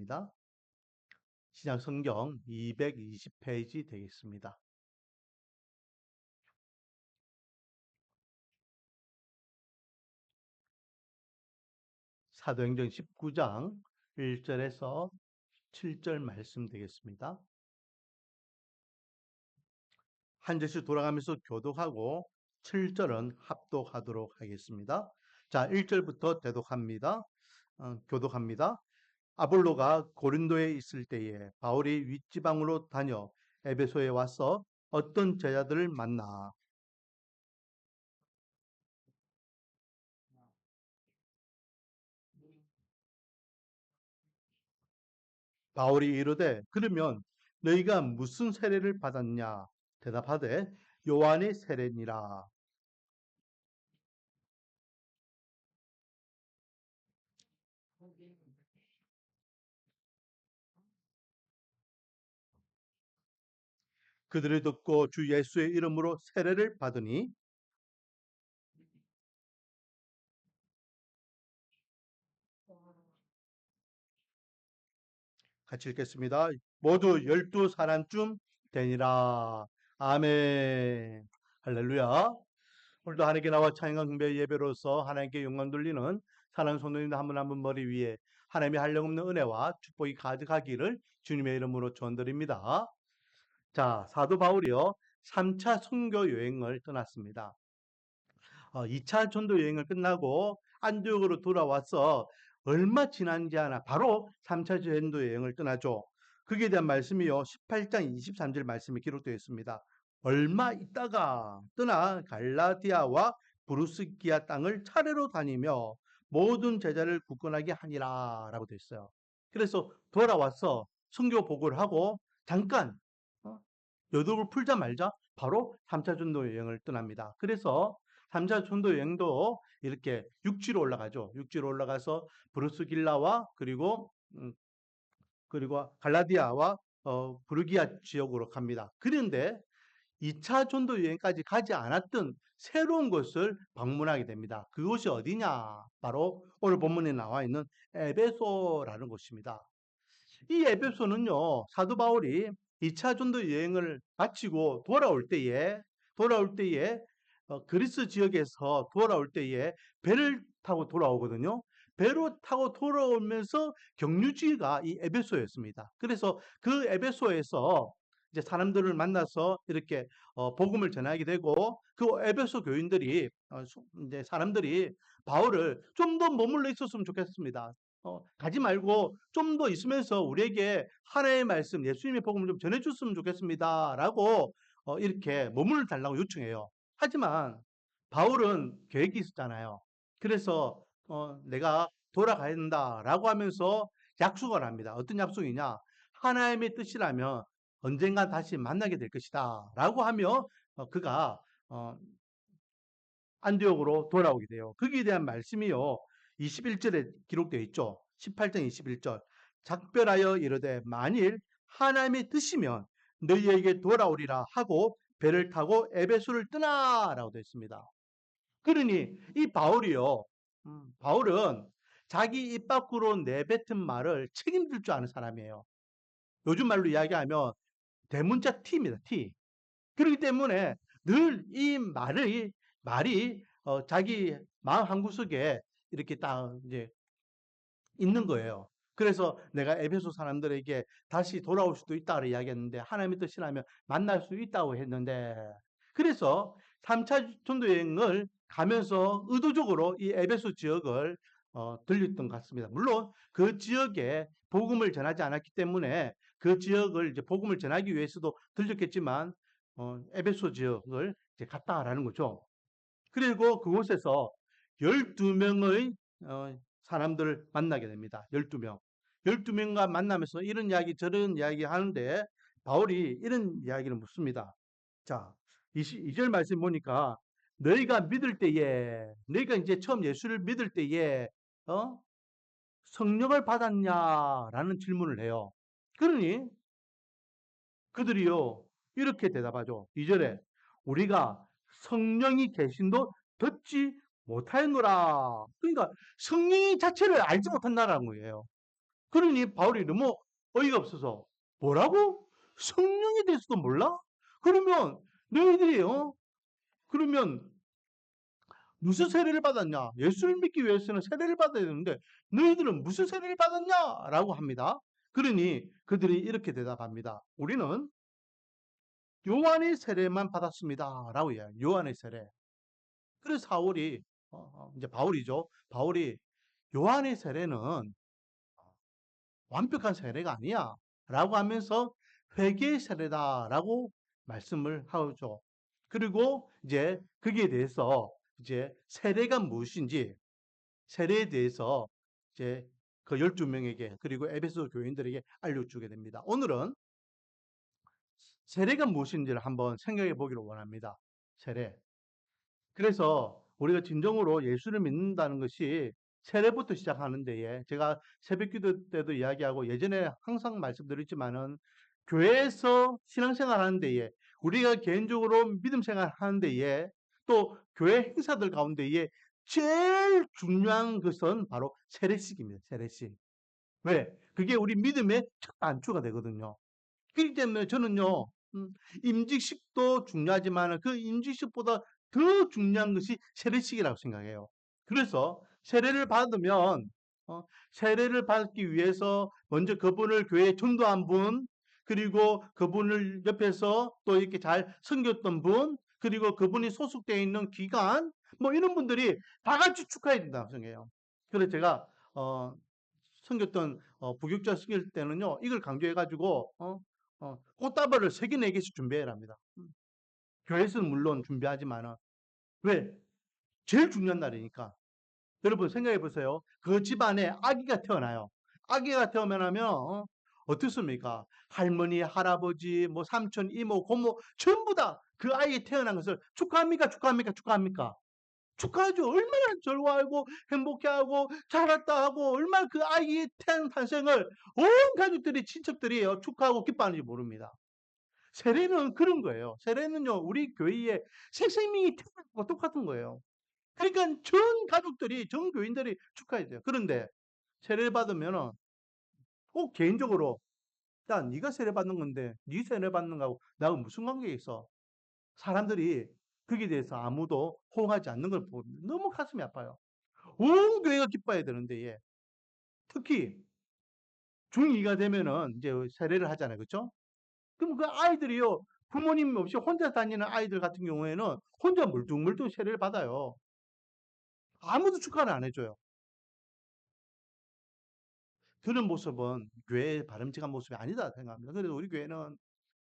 되겠습니다. 신약 성경 220페이지 되겠습니다. 사도행전 19장 1절에서 7절 말씀 되겠습니다. 한 절씩 돌아가면서 교독하고 7절은 합독하도록 하겠습니다. 자, 1절부터 대독합니다. 교독합니다. 아볼로가 고린도에 있을 때에 바울이 윗지방으로 다녀 에베소에 와서 어떤 제자들을 만나 바울이 이르되 그러면 너희가 무슨 세례를 받았냐 대답하되 요한의 세례니라. 그들이 듣고 주 예수의 이름으로 세례를 받으니 같이 읽겠습니다. 모두 12사람쯤 되니라. 아멘. 할렐루야. 오늘도 하나님께 나와 찬양과 경배 예배로서 하나님께 영광 돌리는 사랑하는 성도님들 한 분 한 분 머리 위에 하나님의 한량없는 은혜와 축복이 가득하기를 주님의 이름으로 축원드립니다. 자, 사도 바울이요 3차 선교 여행을 떠났습니다. 2차 전도 여행을 끝나고 안디옥으로 돌아와서 얼마 지난지 않아 바로 3차 전도 여행을 떠나죠. 거기에 대한 말씀이요 18장 23절 말씀이 기록되어 있습니다. 얼마 있다가 떠나 갈라디아와 브루스기아 땅을 차례로 다니며 모든 제자를 굳건하게 하니라 라고 되어 있어요. 그래서 돌아와서 선교 보고를 하고 잠깐 여독을 풀자 말자 바로 3차 전도 여행을 떠납니다. 그래서 3차 전도 여행도 이렇게 육지로 올라가죠. 육지로 올라가서 브루스길라와 그리고 갈라디아와 부르기아 지역으로 갑니다. 그런데 2차 전도 여행까지 가지 않았던 새로운 곳을 방문하게 됩니다. 그곳이 어디냐? 바로 오늘 본문에 나와 있는 에베소라는 곳입니다. 이 에베소는요, 사도 바울이 2차 전도 여행을 마치고 돌아올 때에 그리스 지역에서 돌아올 때에 배를 타고 돌아오거든요. 배로 타고 돌아오면서 경유지가 이 에베소였습니다. 그래서 그 에베소에서 이제 사람들을 만나서 이렇게 복음을 전하게 되고 그 에베소 교인들이 이제 사람들이 바울을 좀 더 머물러 있었으면 좋겠습니다. 가지 말고 좀 더 있으면서 우리에게 하나님의 말씀, 예수님의 복음을 좀 전해줬으면 좋겠습니다. 라고 이렇게 머물러 달라고 요청해요. 하지만 바울은 계획이 있었잖아요. 그래서 내가 돌아가야 된다라고 하면서 약속을 합니다. 어떤 약속이냐? 하나님의 뜻이라면 언젠가 다시 만나게 될 것이다. 라고 하며 그가 안디옥으로 돌아오게 돼요. 거기에 대한 말씀이요. 21절에 기록되어 있죠. 18장 21절. 작별하여 이르되 만일 하나님의 뜻이면 너희에게 돌아오리라 하고 배를 타고 에베소를 떠나라고 되어 있습니다. 그러니 이 바울이요. 바울은 자기 입 밖으로 내뱉은 말을 책임질 줄 아는 사람이에요. 요즘 말로 이야기하면 대문자 T입니다. T. 그렇기 때문에 늘 이 말이 자기 마음 한구석에 이렇게 딱 이제 있는 거예요. 그래서 내가 에베소 사람들에게 다시 돌아올 수도 있다고 이야기했는데 하나님의 뜻이라면 만날 수 있다고 했는데 그래서 3차 전도 여행을 가면서 의도적으로 이 에베소 지역을 들렸던 것 같습니다. 물론 그 지역에 복음을 전하지 않았기 때문에 그 지역을 이제 복음을 전하기 위해서도 들렸겠지만 에베소 지역을 이제 갔다라는 거죠. 그리고 그곳에서 12명의 사람들을 만나게 됩니다. 12명. 12명과 만나면서 이런 이야기 저런 이야기 하는데 바울이 이런 이야기를 묻습니다. 자, 2절 말씀 보니까 너희가 믿을 때에 너희가 이제 처음 예수를 믿을 때에 성령을 받았냐라는 질문을 해요. 그러니 그들이요 이렇게 대답하죠. 2절에 우리가 성령이 계신도 듣지 못하였노라. 그러니까 성령 자체를 알지 못한다라는 거예요. 그러니 바울이 너무 어이가 없어서 뭐라고? 성령에 대해서도 몰라? 그러면 너희들이 그러면 무슨 세례를 받았냐? 예수를 믿기 위해서는 세례를 받아야 되는데 너희들은 무슨 세례를 받았냐? 라고 합니다. 그러니 그들이 이렇게 대답합니다. 우리는 요한의 세례만 받았습니다. 라고 해요. 요한의 세례. 그래서 사울이 이제 바울이죠. 바울이 요한의 세례는 완벽한 세례가 아니야. 라고 하면서 회개의 세례다라고 말씀을 하죠. 그리고 이제 거기에 대해서 이제 세례가 무엇인지 세례에 대해서 이제 그 12명에게 그리고 에베소 교인들에게 알려주게 됩니다. 오늘은 세례가 무엇인지를 한번 생각해 보기를 원합니다. 세례. 그래서 우리가 진정으로 예수를 믿는다는 것이 세례부터 시작하는 데에 제가 새벽기도 때도 이야기하고 예전에 항상 말씀드렸지만은 교회에서 신앙생활 하는 데에 우리가 개인적으로 믿음 생활 하는 데에 또 교회 행사들 가운데에 제일 중요한 것은 바로 세례식입니다. 세례식. 왜? 그게 우리 믿음의 첫 단추가 되거든요. 그렇기 때문에 저는요, 임직식도 중요하지만 그 임직식보다 더 중요한 것이 세례식이라고 생각해요. 그래서 세례를 받으면, 세례를 받기 위해서 먼저 그분을 교회에 전도한 분, 그리고 그분을 옆에서 또 이렇게 잘 섬겼던 분, 그리고 그분이 소속되어 있는 기관, 뭐 이런 분들이 다 같이 축하해야 된다고 생각해요. 그래서 제가, 섬겼던 부교육자 섬길 때는요, 이걸 강조해가지고, 꽃다발을 3개, 4개씩 준비해야 합니다. 교회에서는 물론 준비하지만은, 왜? 제일 중요한 날이니까. 여러분 생각해 보세요. 그 집안에 아기가 태어나요. 아기가 태어나면, 어떻습니까? 할머니, 할아버지, 뭐 삼촌, 이모, 고모, 전부 다 그 아이 태어난 것을 축하합니까? 축하합니까? 축하합니까? 축하하죠. 얼마나 즐거워하고 행복해하고 잘났다 하고 얼마나 그 아이의 탄생을 온 가족들이 친척들이 축하하고 기뻐하는지 모릅니다. 세례는 그런 거예요. 세례는요 우리 교회에 새 생명이 태어난 것과 똑같은 거예요. 그러니까 전 가족들이 전 교인들이 축하해야 돼요. 그런데 세례를 받으면은 꼭 개인적으로 야 네가 세례 받는 건데 네 세례 받는 거하고 나하고 무슨 관계 있어? 사람들이 거기에 대해서 아무도 호응하지 않는 걸 보면 너무 가슴이 아파요. 온 교회가 기뻐해야 되는데 예. 특히 중2가 되면은 이제 세례를 하잖아요. 그렇죠? 그럼 그 아이들이요. 부모님 없이 혼자 다니는 아이들 같은 경우에는 혼자 물뚱물뚱 세례를 받아요. 아무도 축하를 안 해줘요. 그런 모습은 교회의 바람직한 모습이 아니다 생각합니다. 그래서 우리 교회는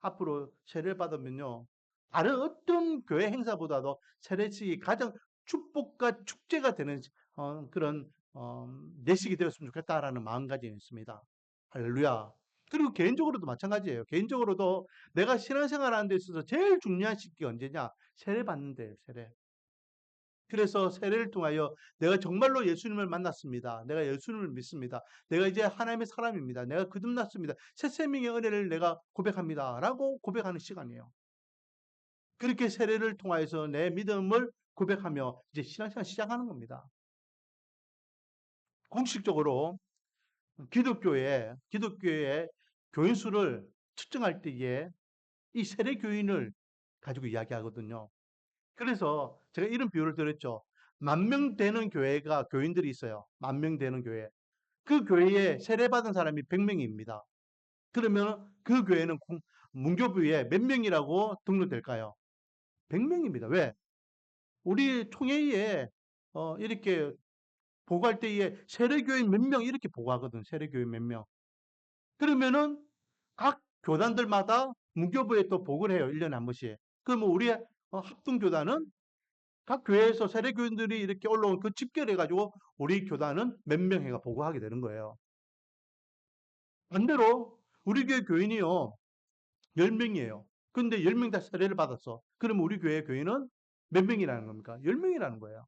앞으로 세례를 받으면요. 다른 어떤 교회 행사보다도 세례식이 가장 축복과 축제가 되는 그런 예식이 되었으면 좋겠다라는 마음가짐이 있습니다. 할렐루야. 그리고 개인적으로도 마찬가지예요. 개인적으로도 내가 신앙생활 하는 데 있어서 제일 중요한 시기가 언제냐? 세례 받는 데예요, 세례. 그래서 세례를 통하여 내가 정말로 예수님을 만났습니다. 내가 예수님을 믿습니다. 내가 이제 하나님의 사람입니다. 내가 거듭났습니다. 새 생명의 은혜를 내가 고백합니다. 라고 고백하는 시간이에요. 그렇게 세례를 통하여서 내 믿음을 고백하며 이제 신앙생활 시작하는 겁니다. 공식적으로 기독교의 교인 수를 측정할 때에 이 세례 교인을 가지고 이야기하거든요. 그래서 제가 이런 비유를 드렸죠. 10,000명 되는 교회가 교인들이 있어요. 10,000명 되는 교회. 그 교회에 세례받은 사람이 100명입니다. 그러면 그 교회는 문교부에 몇 명이라고 등록될까요? 100명입니다. 왜? 우리 총회에 이렇게 보고할 때에 세례교인 몇 명 이렇게 보고하거든. 세례교인 몇 명. 그러면은 각 교단들마다 문교부에 또 보고를 해요. 1년에 한 번씩. 그러면 우리 합동교단은 각 교회에서 세례교인들이 이렇게 올라온 그 집계를 해가지고 우리 교단은 몇 명 해가 보고하게 되는 거예요. 반대로 우리 교회 교인이요. 10명이에요. 근데 10명 다 세례를 받았어. 그럼 우리 교회 교인은 몇 명이라는 겁니까? 10명이라는 거예요.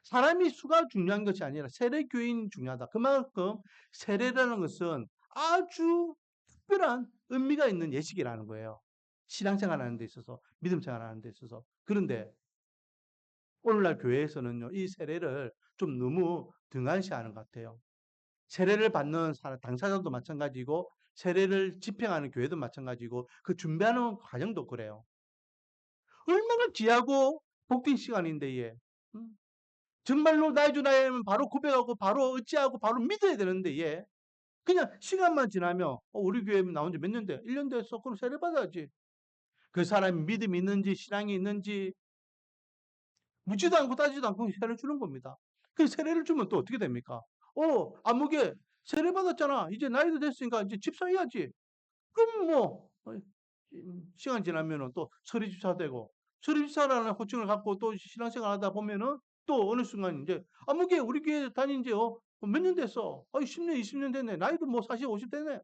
사람이 수가 중요한 것이 아니라 세례 교인이 중요하다. 그만큼 세례라는 것은 아주 특별한 의미가 있는 예식이라는 거예요. 신앙생활 하는 데 있어서, 믿음 생활 하는 데 있어서. 그런데 오늘날 교회에서는요, 이 세례를 좀 너무 등한시하는 것 같아요. 세례를 받는 당사자도 마찬가지고 세례를 집행하는 교회도 마찬가지고 그 준비하는 과정도 그래요. 얼마나 귀하고 복된 시간인데 예. 음. 정말로 나의 주 나의 이름은 바로 고백하고 바로 의지하고 바로 믿어야 되는데 예. 그냥 시간만 지나면 우리 교회 나온 지 몇 년 돼? 1년 됐어. 그럼 세례 받아야지. 그 사람이 믿음이 있는지 신앙이 있는지 묻지도 않고 따지지도 않고 세례를 주는 겁니다. 그 세례를 주면 또 어떻게 됩니까? 아무개 세례 받았잖아. 이제 나이도 됐으니까 이제 집사해야지. 그럼 뭐 시간 지나면은 또 서리집사 되고 서리집사라는 호칭을 갖고 또 신앙생활 하다 보면은 또 어느 순간 이제 아무개 우리 교회 다닌 지 몇 년 됐어. 10년, 20년 됐네. 나이도 뭐 40, 50 됐네.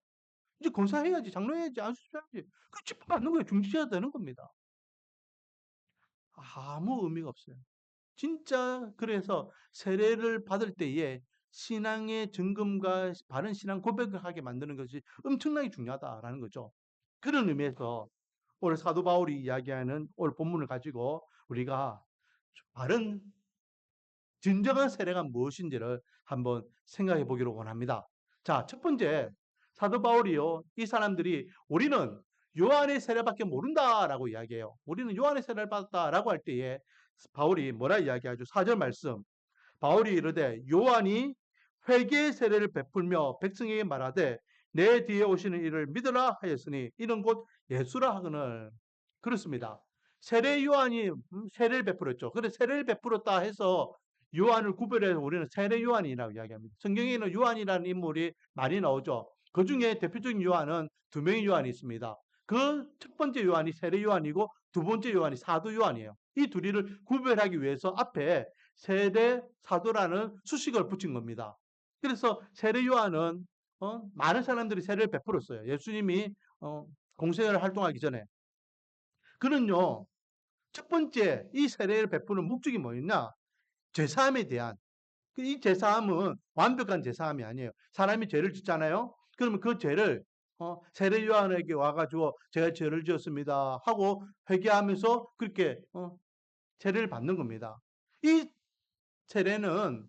이제 권사해야지, 장로해야지, 안수해야지. 그 집받는 거예요. 중지해야 되는 겁니다. 아무 의미가 없어요. 진짜 그래서 세례를 받을 때에 신앙의 증거과 바른 신앙 고백을 하게 만드는 것이 엄청나게 중요하다라는 거죠. 그런 의미에서 오늘 사도 바울이 이야기하는 오늘 본문을 가지고 우리가 바른 진정한 세례가 무엇인지를 한번 생각해 보기로 원합니다. 자, 첫 번째 사도 바울이요. 이 사람들이 우리는 요한의 세례밖에 모른다라고 이야기해요. 우리는 요한의 세례를 받았다라고 할 때에 바울이 뭐라 이야기하죠? 4절 말씀. 바울이 이르되 요한이 회개의 세례를 베풀며 백성에게 말하되 내 뒤에 오시는 이를 믿으라 하였으니 이는 곧 예수라 하거늘. 그렇습니다. 세례 요한이 세례를 베풀었죠. 그래 세례를 베풀었다 해서 요한을 구별해서 우리는 세례 요한이라고 이야기합니다. 성경에는 요한이라는 인물이 많이 나오죠. 그 중에 대표적인 요한은 두 명의 요한이 있습니다. 그 첫 번째 요한이 세례 요한이고 두 번째 요한이 사도 요한이에요. 이 둘이를 구별하기 위해서 앞에 세례 사도라는 수식을 붙인 겁니다. 그래서 세례 요한은 많은 사람들이 세례를 베풀었어요. 예수님이 공생애를 활동하기 전에. 그는요, 첫 번째 이 세례를 베푸는 목적이 뭐였냐? 죄사함에 대한 이 죄사함은 완벽한 죄사함이 아니에요. 사람이 죄를 짓잖아요. 그러면 그 죄를 세례 요한에게 와가지고 제가 죄를 지었습니다 하고 회개하면서 그렇게 세례를 받는 겁니다. 이 세례는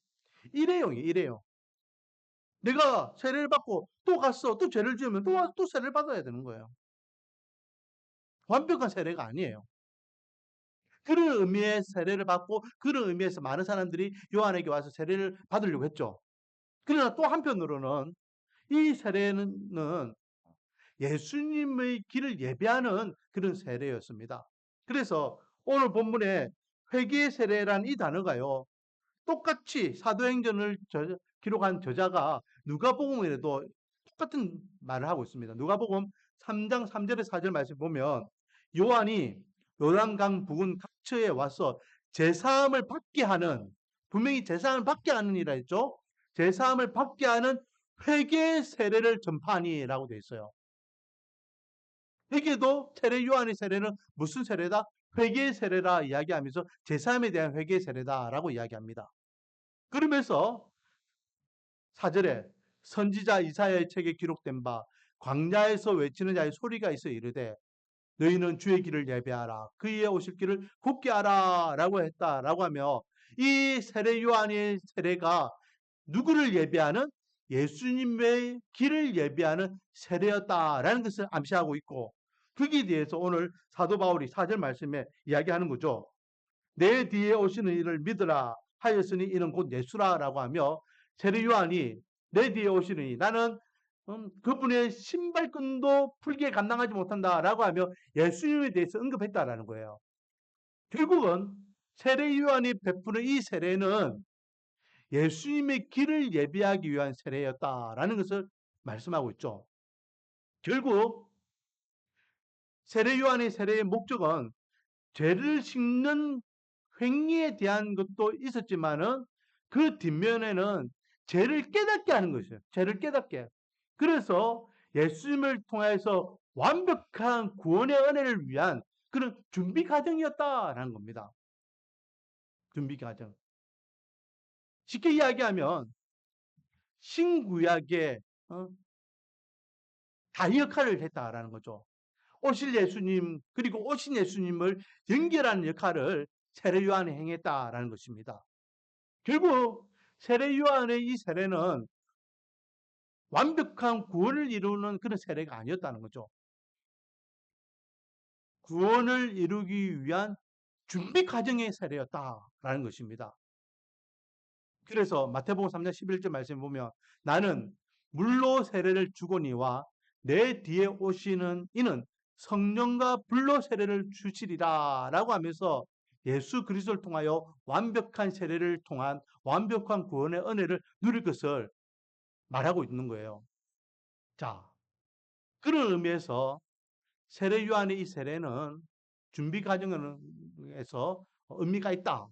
일회용이에요. 일회용. 내가 세례를 받고 또 갔어. 또 죄를 지으면 또 와서 또 세례를 받아야 되는 거예요. 완벽한 세례가 아니에요. 그런 의미의 세례를 받고 그런 의미에서 많은 사람들이 요한에게 와서 세례를 받으려고 했죠. 그러나 또 한편으로는 이 세례는 예수님의 길을 예배하는 그런 세례였습니다. 그래서 오늘 본문에 회개의 세례란 이 단어가요. 똑같이 사도행전을 기록한 저자가 누가복음에도 똑같은 말을 하고 있습니다. 누가복음 3장 3절에 4절 말씀 보면 요한이 요단강 부근 각처에 와서 제사함을 받게 하는 분명히 제사함을 받게 하는 이라 했죠. 제사함을 받게 하는 회개 세례를 전파하니라고 되어 있어요. 회개도 세례 요한의 세례는 무슨 세례다? 회개 세례라 이야기하면서 제사함에 대한 회개 세례다라고 이야기합니다. 그러면서 4절에 선지자 이사야의 책에 기록된 바 광야에서 외치는 자의 소리가 있어 이르되 너희는 주의 길을 예배하라 그의 오실 길을 굳게 하라 라고 했다라고 하며 이 세례 요한의 세례가 누구를 예배하는 예수님의 길을 예배하는 세례였다라는 것을 암시하고 있고 거기에 대해서 오늘 사도 바울이 4절 말씀에 이야기하는 거죠. 내 뒤에 오시는 이를 믿으라 하였으니 이는 곧 예수라라고 하며 세례 요한이 내 뒤에 오시는 이 나는 그분의 신발끈도 풀기에 감당하지 못한다라고 하며 예수님에 대해서 언급했다라는 거예요. 결국은 세례 요한이 베푸는 이 세례는 예수님의 길을 예비하기 위한 세례였다라는 것을 말씀하고 있죠. 결국 세례 요한의 세례의 목적은 죄를 씻는 횡리에 대한 것도 있었지만은 그 뒷면에는 죄를 깨닫게 하는 것이에요. 죄를 깨닫게. 그래서 예수님을 통해서 완벽한 구원의 은혜를 위한 그런 준비 과정이었다라는 겁니다. 준비 과정. 쉽게 이야기하면 신구약의 다 역할을 했다라는 거죠. 오실 예수님 그리고 오신 예수님을 연결하는 역할을 세례 요한이 행했다라는 것입니다. 결국 세례 요한의 이 세례는 완벽한 구원을 이루는 그런 세례가 아니었다는 거죠. 구원을 이루기 위한 준비 과정의 세례였다라는 것입니다. 그래서 마태복음 3장 11절 말씀 보면 나는 물로 세례를 주거니와 내 뒤에 오시는 이는 성령과 불로 세례를 주시리라 라고 하면서 예수 그리스도를 통하여 완벽한 세례를 통한 완벽한 구원의 은혜를 누릴 것을 말하고 있는 거예요. 자, 그런 의미에서 세례 요한의 이 세례는 준비 과정에서 의미가 있다.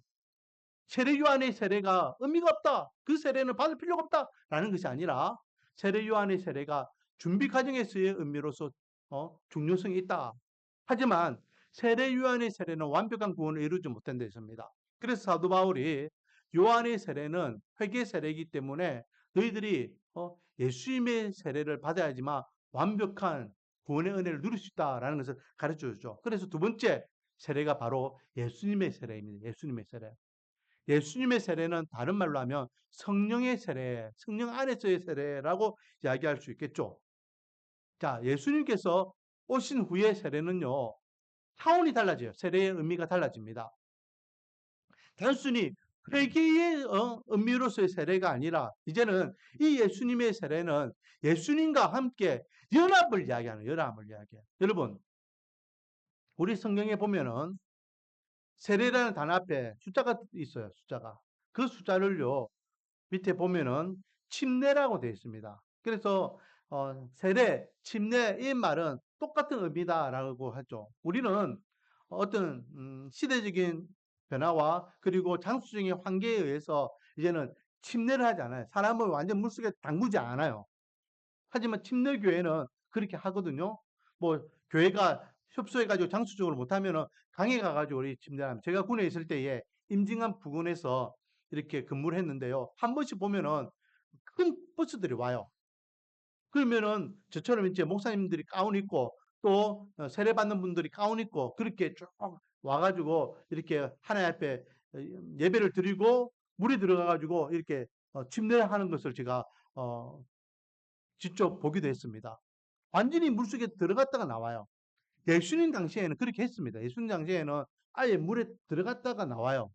세례 요한의 세례가 의미가 없다. 그 세례는 받을 필요가 없다라는 것이 아니라 세례 요한의 세례가 준비 과정에서의 의미로서 중요성이 있다. 하지만 세례 요한의 세례는 완벽한 구원을 이루지 못한 데 있습니다. 그래서 사도 바울이 요한의 세례는 회개 세례이기 때문에 너희들이 예수님의 세례를 받아야지만 완벽한 구원의 은혜를 누릴 수 있다라는 것을 가르쳐 주죠. 그래서 두 번째 세례가 바로 예수님의 세례입니다. 예수님의 세례. 예수님의 세례는 다른 말로 하면 성령의 세례, 성령 안에서의 세례라고 이야기할 수 있겠죠. 자, 예수님께서 오신 후의 세례는요, 차원이 달라져요. 세례의 의미가 달라집니다. 단순히 회개의 의미로서의 세례가 아니라 이제는 이 예수님의 세례는 예수님과 함께 연합을 이야기하는 연합을 이야기해요. 여러분, 우리 성경에 보면은 세례라는 단어 앞에 숫자가 있어요. 숫자가. 그 숫자를요. 밑에 보면은 침례라고 되어 있습니다. 그래서 세례, 침례 이 말은 똑같은 의미다라고 하죠. 우리는 어떤 시대적인 변화와 그리고 장수적인 환경에 의해서 이제는 침례를 하지 않아요. 사람을 완전 물속에 담그지 않아요. 하지만 침례교회는 그렇게 하거든요. 뭐 교회가 협소해가지고 장수적으로 못하면은 강에 가가지고 우리 침례하면 제가 군에 있을 때에 임진강 부근에서 이렇게 근무를 했는데요. 한 번씩 보면은 큰 버스들이 와요. 그러면은 저처럼 이제 목사님들이 가운 입고 또 세례 받는 분들이 가운 입고 그렇게 쭉 와가지고 이렇게 하나님 앞에 예배를 드리고 물에 들어가가지고 이렇게 침례하는 것을 제가 직접 보기도 했습니다. 완전히 물속에 들어갔다가 나와요. 예수님 당시에는 그렇게 했습니다. 예수님 당시에는 아예 물에 들어갔다가 나와요.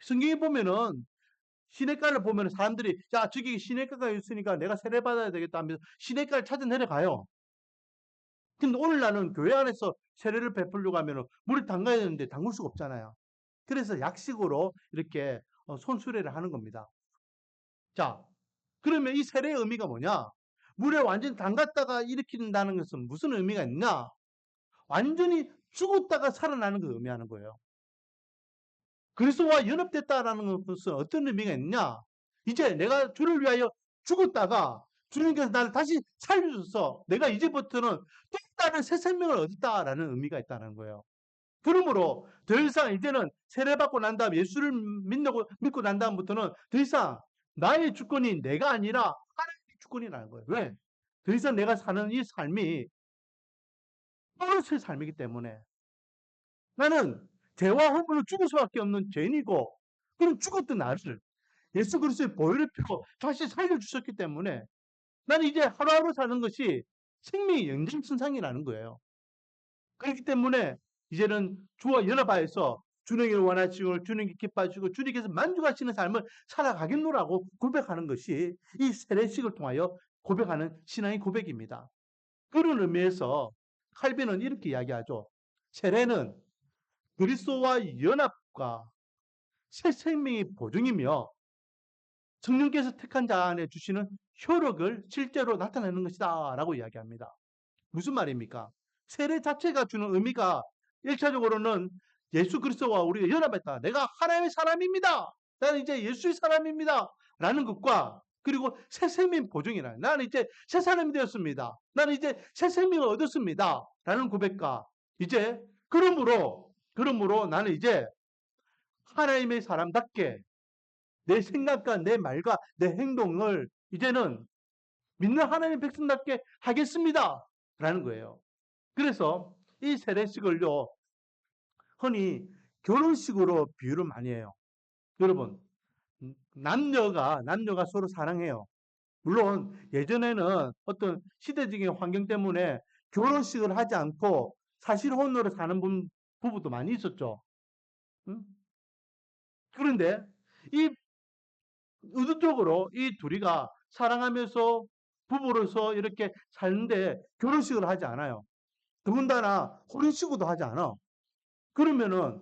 성경에 보면은 시냇가를 보면 사람들이 야 저기 시냇가가 있으니까 내가 세례 받아야 되겠다 하면서 시냇가를 찾아 내려가요. 근데 오늘날은 교회 안에서 세례를 베풀려고 하면 물에 담가야 되는데 담글 수가 없잖아요. 그래서 약식으로 이렇게 손수레를 하는 겁니다. 자, 그러면 이 세례의 의미가 뭐냐? 물에 완전히 담갔다가 일으킨다는 것은 무슨 의미가 있냐? 완전히 죽었다가 살아나는 걸 의미하는 거예요. 그리스도와 연합됐다라는 것은 어떤 의미가 있냐? 이제 내가 주를 위하여 죽었다가 주님께서 나를 다시 살려주셔서 내가 이제부터는 또 다른 새 생명을 얻었다라는 의미가 있다는 거예요. 그러므로 더 이상 이제는 세례받고 난 다음 예수를 믿고 난 다음부터는 더 이상 나의 주권이 내가 아니라 하나님의 주권이라는 거예요. 왜? 더 이상 내가 사는 이 삶이 또로서의 삶이기 때문에 나는 죄와 허물로 죽을 수밖에 없는 죄인이고 그럼 죽었던 나를 예수 그리스도의 보혈을 피고 다시 살려주셨기 때문에 나는 이제 하루하루 사는 것이 생명의 연장선상이라는 거예요. 그렇기 때문에 이제는 주와 연합하여서 주님이 원하시고 주님이 기뻐하시고 주님께서 만족하시는 삶을 살아가겠노라고 고백하는 것이 이 세례식을 통하여 고백하는 신앙의 고백입니다. 그런 의미에서 칼빈은 이렇게 이야기하죠. 세례는 그리스도와 연합과 새 생명의 보증이며 성령께서 택한 자 안에 주시는 효력을 실제로 나타내는 것이다 라고 이야기합니다. 무슨 말입니까? 세례 자체가 주는 의미가 1차적으로는 예수 그리스도와 우리가 연합했다. 내가 하나님의 사람입니다. 나는 이제 예수의 사람입니다. 라는 것과 그리고 새 생명 보증이라. 나는 이제 새 사람이 되었습니다. 나는 이제 새 생명을 얻었습니다. 라는 고백과 이제 그러므로 나는 이제 하나님의 사람답게 내 생각과 내 말과 내 행동을 이제는 믿는 하나님의 백성답게 하겠습니다. 라는 거예요. 그래서 이 세례식을요, 흔히 결혼식으로 비유를 많이 해요. 여러분, 남녀가 서로 사랑해요. 물론 예전에는 어떤 시대적인 환경 때문에 결혼식을 하지 않고 사실혼으로 사는 부부도 많이 있었죠. 응? 그런데 이 의도적으로 이 둘이가 사랑하면서 부부로서 이렇게 사는데 결혼식을 하지 않아요. 더군다나 혼인신고도 하지 않아. 그러면은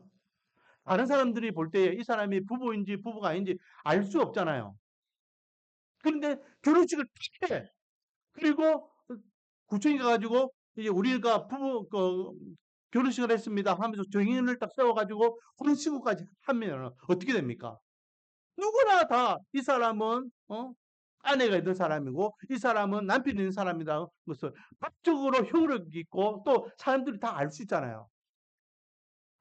다른 사람들이 볼 때 이 사람이 부부인지 부부가 아닌지 알 수 없잖아요. 그런데 결혼식을 탁 해. 그리고 구청에 가가지고 이제 우리가 결혼식을 했습니다 하면서 정인을 딱 세워가지고 혼인신고까지 하면 어떻게 됩니까? 누구나 다 이 사람은 아내가 있는 사람이고 이 사람은 남편이 있는 사람이라는 것을 법적으로 효력이 있고 또 사람들이 다 알 수 있잖아요.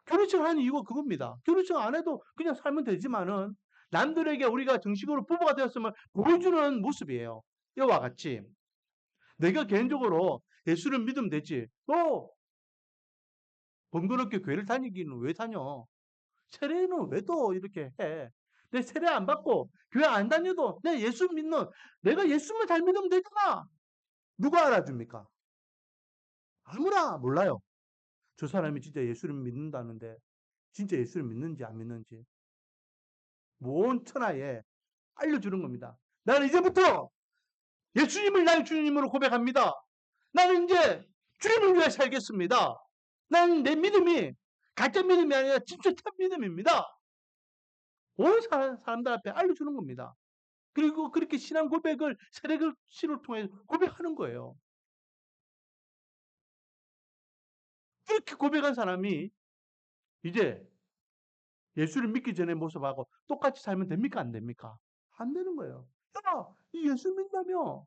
결혼식을 하는 이유가 그겁니다. 결혼식 안 해도 그냥 살면 되지만은 남들에게 우리가 정식으로 부부가 되었음을 보여주는 모습이에요. 이와 같이 내가 개인적으로 예수를 믿으면 되지. 또 번거롭게 교회를 다니기는 왜 다녀? 세례는 왜 또 이렇게 해? 내 세례 안 받고 교회 안 다녀도 내 예수 믿는 내가 예수만 잘 믿으면 되잖아. 누가 알아줍니까? 아무나 몰라요. 저 사람이 진짜 예수를 믿는다는데 진짜 예수를 믿는지 안 믿는지 온 천하에 알려주는 겁니다. 나는 이제부터 예수님을 나의 주님으로 고백합니다. 나는 이제 주님을 위해 살겠습니다. 나는 내 믿음이 가짜 믿음이 아니라 진짜 참 믿음입니다. 온 사람들 앞에 알려주는 겁니다. 그리고 그렇게 신앙 고백을 세례교실을 통해 고백하는 거예요. 그렇게 고백한 사람이 이제 예수를 믿기 전의 모습하고 똑같이 살면 됩니까? 안 됩니까? 안 되는 거예요. 야, 이 예수 믿다며?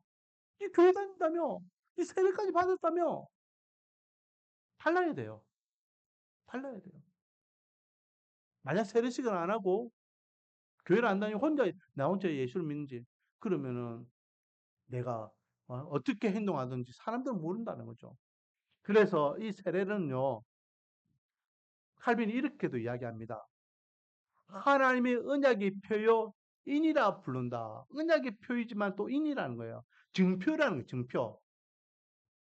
이 교회 다닌다며? 이 세례까지 받았다며? 달라야 돼요. 달라야 돼요. 만약 세례식을 안 하고 교회를 안 다니고 나 혼자 예수를 믿는지 그러면은 내가 어떻게 행동하든지 사람들은 모른다는 거죠. 그래서 이 세례는요. 칼빈이 이렇게도 이야기합니다. 하나님의 언약의 표요 인이라 부른다. 언약의 표이지만 또 인이라는 거예요. 증표라는 거예요. 증표.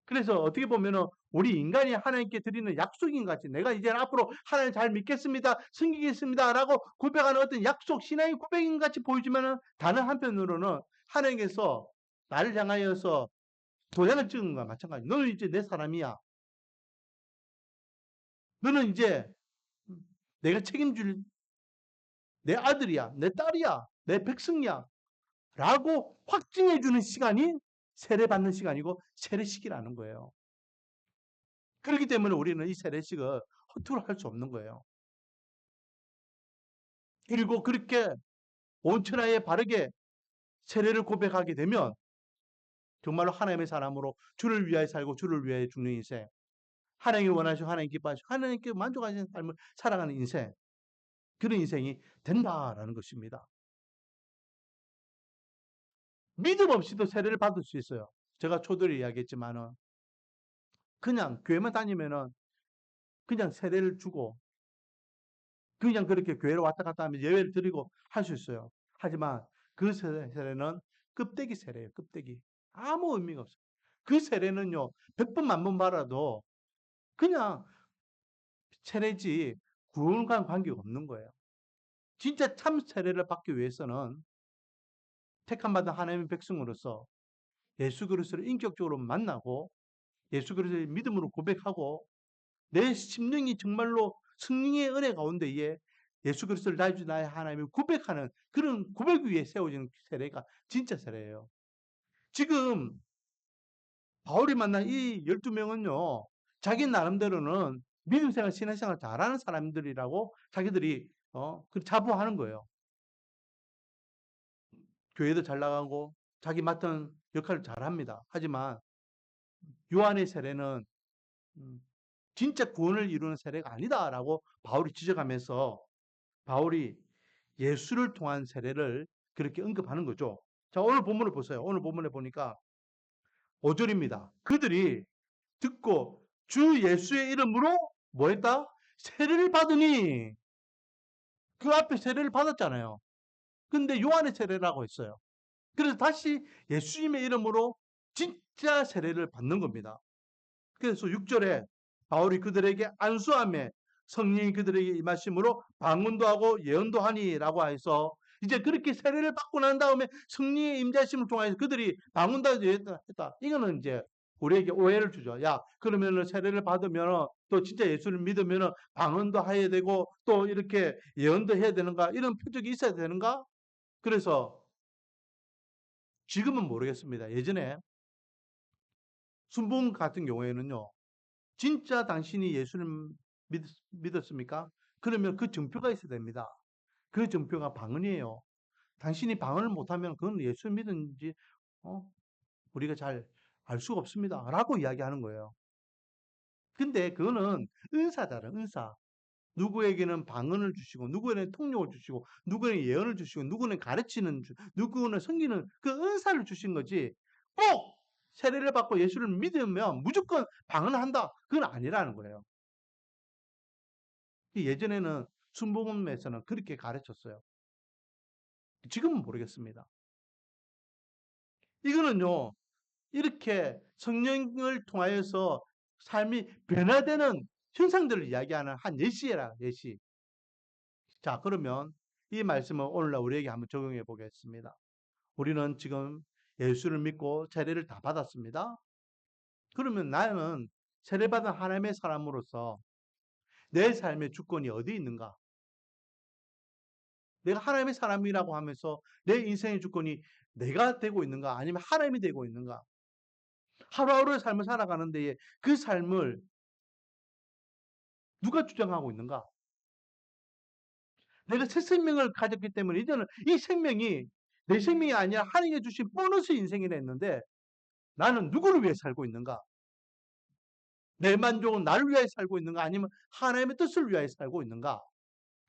그래서 어떻게 보면은 우리 인간이 하나님께 드리는 약속인 것 같이 내가 이제 앞으로 하나님 잘 믿겠습니다. 섬기겠습니다라고 고백하는 어떤 약속 신앙의 고백인 것 같이 보이지만은 다른 한편으로는 하나님께서 나를 향하여서 도장을 찍은 것과 마찬가지. 너는 이제 내 사람이야. 너는 이제 내가 책임질 내 아들이야, 내 딸이야, 내 백성이야. 라고 확증해주는 시간이 세례받는 시간이고 세례식이라는 거예요. 그렇기 때문에 우리는 이 세례식을 허투루 할 수 없는 거예요. 그리고 그렇게 온천하에 바르게 세례를 고백하게 되면 정말로 하나님의 사람으로 주를 위하여 살고 주를 위하여 죽는 인생, 하나님이 원하시고 하나님 기뻐하시고 하나님께 만족하시는 삶을 살아가는 인생, 그런 인생이 된다라는 것입니다. 믿음 없이도 세례를 받을 수 있어요. 제가 초들에 이야기했지만은 그냥 교회만 다니면은 그냥 세례를 주고 그냥 그렇게 교회로 왔다 갔다 하면 예외를 드리고 할 수 있어요. 하지만 그 세례는 껍데기 세례예요. 껍데기. 아무 의미가 없어요. 그 세례는요. 100번 만번 받아도 그냥 세례지 구원과 관계가 없는 거예요. 진짜 참 세례를 받기 위해서는 택함 받은 하나님의 백성으로서 예수 그리스도를 인격적으로 만나고 예수 그리스도의 믿음으로 고백하고 내 심령이 정말로 성령의 은혜 가운데에 예수 그리스도를 나의 주 나의 하나님을 고백하는 그런 고백 위에 세워지는 세례가 진짜 세례예요. 지금 바울이 만난 이 12명은요. 자기 나름대로는 믿음생활, 신앙생활 잘하는 사람들이라고 자기들이 자부하는 거예요. 교회도 잘 나가고 자기 맡은 역할을 잘합니다. 하지만 요한의 세례는 진짜 구원을 이루는 세례가 아니다라고 바울이 지적하면서 바울이 예수를 통한 세례를 그렇게 언급하는 거죠. 자, 오늘 본문을 보세요. 오늘 본문에 보니까 5절입니다. 그들이 듣고 주 예수의 이름으로 뭐 했다? 세례를 받으니 그 앞에 세례를 받았잖아요. 근데 요한의 세례라고 했어요. 그래서 다시 예수님의 이름으로 진짜 세례를 받는 겁니다. 그래서 6절에 바울이 그들에게 안수하며 성령이 그들에게 임하심으로 방언도 하고 예언도 하니라고 해서 이제 그렇게 세례를 받고 난 다음에 성령의 임재하심을 통해서 그들이 방언도 하고 예언도 했다. 이거는 이제 우리에게 오해를 주죠. 야, 그러면은 세례를 받으면 또 진짜 예수를 믿으면 방언도 해야 되고 또 이렇게 예언도 해야 되는가? 이런 표적이 있어야 되는가? 그래서 지금은 모르겠습니다. 예전에 순봉 같은 경우에는요. 진짜 당신이 예수를 믿었습니까? 그러면 그 증표가 있어야 됩니다. 그 증표가 방언이에요. 당신이 방언을 못하면 그건 예수 믿은지 우리가 잘 알 수가 없습니다. 라고 이야기하는 거예요. 근데 그거는 은사잖아요. 은사. 누구에게는 방언을 주시고 누구에게는 통역을 주시고 누구에게는 예언을 주시고 누구는 가르치는 누구는 섬기는 그 은사를 주신 거지 꼭 세례를 받고 예수를 믿으면 무조건 방언을 한다. 그건 아니라는 거예요. 예전에는 순복음에서는 그렇게 가르쳤어요. 지금은 모르겠습니다. 이거는요, 이렇게 성령을 통하여서 삶이 변화되는 현상들을 이야기하는 한 예시라, 예시. 자, 그러면 이 말씀을 오늘날 우리에게 한번 적용해 보겠습니다. 우리는 지금 예수를 믿고 세례를 다 받았습니다. 그러면 나는 세례받은 하나님의 사람으로서 내 삶의 주권이 어디 있는가? 내가 하나님의 사람이라고 하면서 내 인생의 주권이 내가 되고 있는가? 아니면 하나님이 되고 있는가? 하루하루의 삶을 살아가는 데에 그 삶을 누가 주장하고 있는가? 내가 새 생명을 가졌기 때문에 이제는 이 생명이 내 생명이 아니라 하나님이 주신 보너스 인생이라 했는데 나는 누구를 위해 살고 있는가? 내 만족은 나를 위해 살고 있는가? 아니면 하나님의 뜻을 위해 살고 있는가?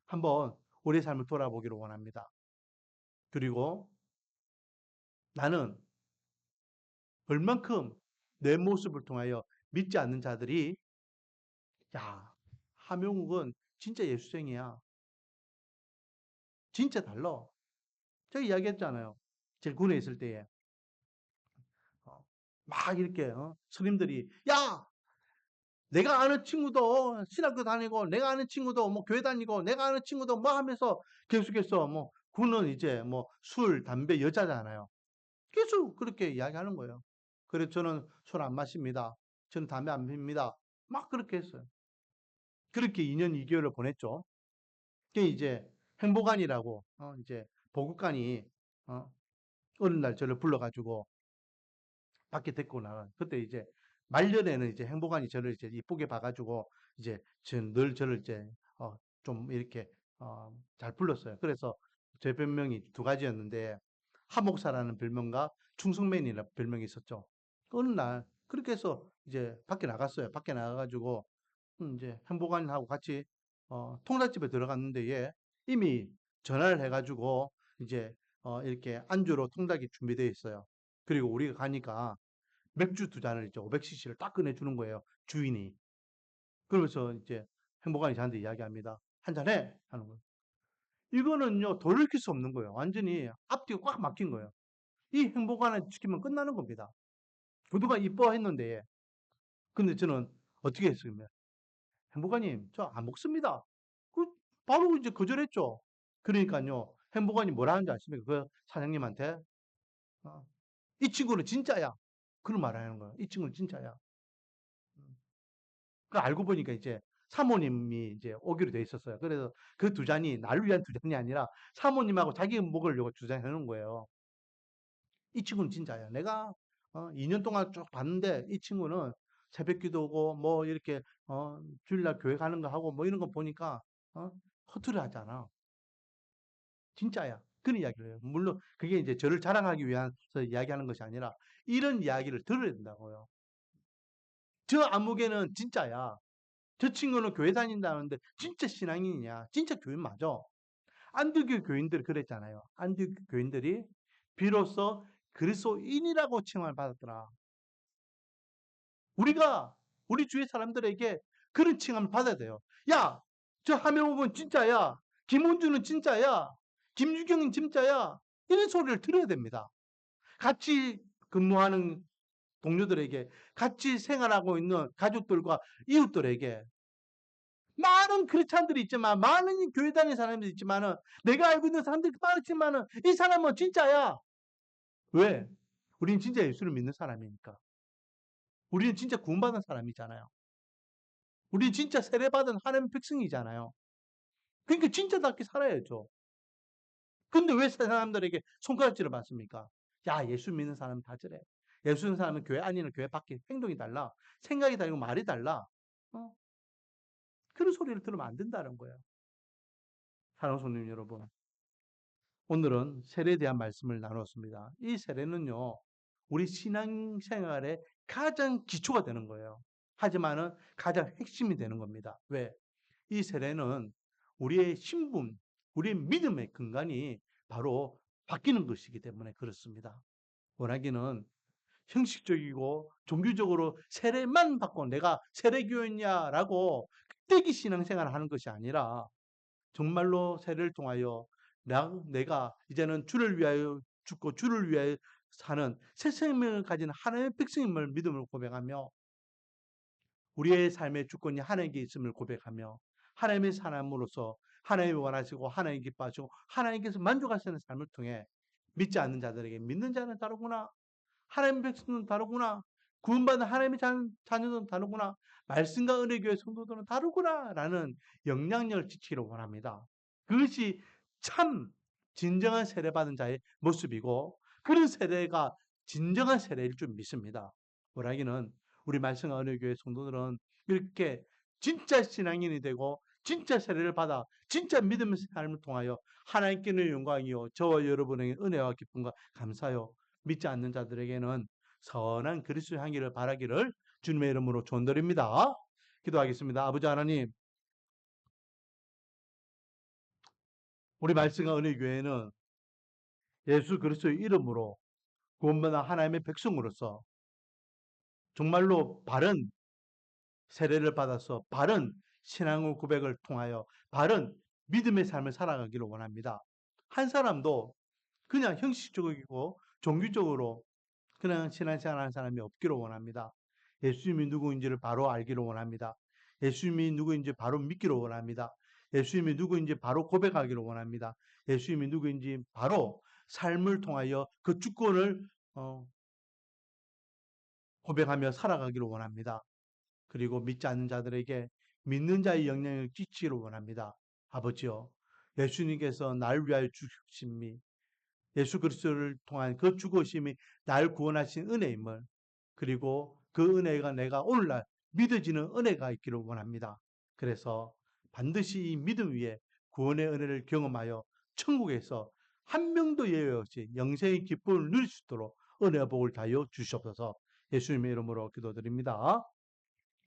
한번 우리의 삶을 돌아보기를 원합니다. 그리고 나는 얼만큼 내 모습을 통하여 믿지 않는 자들이 야, 하명욱은 진짜 예수생이야. 진짜 달라. 제가 이야기했잖아요. 제가 군에 있을 때에. 막 이렇게, 스님들이, 야! 내가 아는 친구도 신학교 다니고, 내가 아는 친구도 뭐 교회 다니고, 내가 아는 친구도 뭐 하면서 계속해서 뭐, 군은 이제 뭐 술, 담배, 여자잖아요. 계속 그렇게 이야기하는 거예요. 그래서 저는 술 안 마십니다. 저는 담배 안 핍니다. 막 그렇게 했어요. 그렇게 2년 2개월을 보냈죠. 그게 이제 행복안이라고 이제 보국관이 어, 어느 날 저를 불러가지고 밖에 데리고 나가. 그때 이제 말년에는 이제 행복안이 저를 이제 이쁘게 봐가지고 이제 늘 저를 이제 좀 이렇게 잘 불렀어요. 그래서 제 별명이 두 가지였는데 하목사라는 별명과 충성맨이라는 별명이 있었죠. 어느 날 그렇게 해서 이제 밖에 나갔어요. 밖에 나가가지고 이제 행복안하고 같이 통닭집에 들어갔는데 얘 이미 전화를 해가지고 이제 이렇게 안주로 통닭이 준비되어 있어요. 그리고 우리가 가니까 맥주 두 잔을 이제 500cc를 딱 꺼내주는 거예요. 주인이. 그러면서 이제 행복안이 저한테 이야기합니다. 한 잔해! 하는 거예요. 이거는요, 돌이킬 수 없는 거예요. 완전히 앞뒤가 꽉 막힌 거예요. 이 행복안을 지키면 끝나는 겁니다. 그동안 이뻐했는데, 근데 저는 어떻게 했습니까? 행복아님, 저 안 먹습니다. 그, 바로 이제 거절했죠. 그러니까요, 행복아님 뭐라 하는지 아십니까? 그 사장님한테. 어, 이 친구는 진짜야. 그런 말 하는 거예요. 이 친구는 진짜야. 그 알고 보니까 이제 사모님이 이제 오기로 돼 있었어요. 그래서 그 두 잔이 나를 위한 두 잔이 아니라 사모님하고 자기 먹으려고 두 잔 해놓은 거예요. 이 친구는 진짜야. 내가 2년 동안 쭉 봤는데 이 친구는 새벽 기도고 뭐 이렇게 주일날 교회 가는 거 하고 뭐 이런 거 보니까 허투루 하잖아. 진짜야. 그런 이야기를 해요. 물론 그게 이제 저를 자랑하기 위해서 이야기하는 것이 아니라 이런 이야기를 들어야 된다고요. 저 아무개는 진짜야. 저 친구는 교회 다닌다는데 진짜 신앙인이냐? 진짜 교인 맞아. 안디교 교인들이 그랬잖아요. 안디교 교인들이 비로소 그리스도인이라고 칭함을 받았더라. 우리가 우리 주위 사람들에게 그런 칭함을 받아야 돼요. 야, 저 하명욱은 진짜야. 김원주는 진짜야. 김유경은 진짜야. 이런 소리를 들어야 됩니다. 같이 근무하는 동료들에게, 같이 생활하고 있는 가족들과 이웃들에게, 많은 크리스찬들이 있지만, 많은 교회 다니는 사람들이 있지만은, 내가 알고 있는 사람들이 많지만은, 이 사람은 진짜야. 왜? 우린 진짜 예수를 믿는 사람이니까. 우리는 진짜 구원받은 사람이잖아요. 우린 진짜 세례받은 하나님 백성이잖아요. 그러니까 진짜답게 살아야죠. 근데 왜 사람들에게 손가락질을 받습니까? 야, 예수 믿는 사람은 다 저래. 예수 믿는 사람은 교회 안이나 교회 밖에 행동이 달라. 생각이 다르고 말이 달라. 어? 그런 소리를 들으면 안 된다는 거예요. 사랑하는 손님 여러분. 오늘은 세례에 대한 말씀을 나눴습니다. 이 세례는요, 우리 신앙생활의 가장 기초가 되는 거예요. 하지만은 가장 핵심이 되는 겁니다. 왜? 이 세례는 우리의 신분, 우리의 믿음의 근간이 바로 바뀌는 것이기 때문에 그렇습니다. 원하기는 형식적이고 종교적으로 세례만 받고 내가 세례교인이야라고 떼기 신앙생활을 하는 것이 아니라 정말로 세례를 통하여 내가 이제는 주를 위하여 죽고 주를 위하여 사는 새 생명을 가진 하나님의 백성임을 믿음을 고백하며 우리의 삶의 주권이 하나님께 있음을 고백하며 하나님의 사람으로서 하나님이 원하시고 하나님 기뻐하시고 하나님께서 만족하시는 삶을 통해 믿지 않는 자들에게 믿는 자는 다르구나. 하나님의 백성은 다르구나. 구원받은 하나님의 자녀들은 다르구나. 말씀과 은혜교회 성도들은 다르구나. 라는 영향력을 끼치기를 원합니다. 그것이 참 진정한 세례받은 자의 모습이고 그런 세례가 진정한 세례일 줄 믿습니다. 뭐라기는 우리 말씀과 은혜교회 성도들은 이렇게 진짜 신앙인이 되고 진짜 세례를 받아 진짜 믿음의 삶을 통하여 하나님께는 영광이요 저와 여러분에게 은혜와 기쁨과 감사요 믿지 않는 자들에게는 선한 그리스도의 향기를 바라기를 주님의 이름으로 전드립니다. 기도하겠습니다. 아버지 하나님, 우리 말씀과 은혜 교회는 예수 그리스도의 이름으로 구원받은 하나님의 백성으로서 정말로 바른 세례를 받아서 바른 신앙의 고백을 통하여 바른 믿음의 삶을 살아가기를 원합니다. 한 사람도 그냥 형식적이고 종교적으로 그냥 신앙생활하는 사람이 없기를 원합니다. 예수님이 누구인지를 바로 알기를 원합니다. 예수님이 누구인지 바로 믿기를 원합니다. 예수님이 누구인지 바로 고백하기를 원합니다. 예수님이 누구인지 바로 삶을 통하여 그 주권을 고백하며 살아가기를 원합니다. 그리고 믿지 않는 자들에게 믿는 자의 영향을 끼치기를 원합니다. 아버지요, 예수님께서 날 위하여 죽으심이 예수 그리스도를 통한 그 죽으심이 날 구원하신 은혜임을 그리고 그 은혜가 내가 오늘날 믿어지는 은혜가 있기를 원합니다. 그래서 반드시 이 믿음 위에 구원의 은혜를 경험하여 천국에서 한 명도 예외 없이 영생의 기쁨을 누릴 수 있도록 은혜와 복을 다하여 주시옵소서. 예수님의 이름으로 기도드립니다.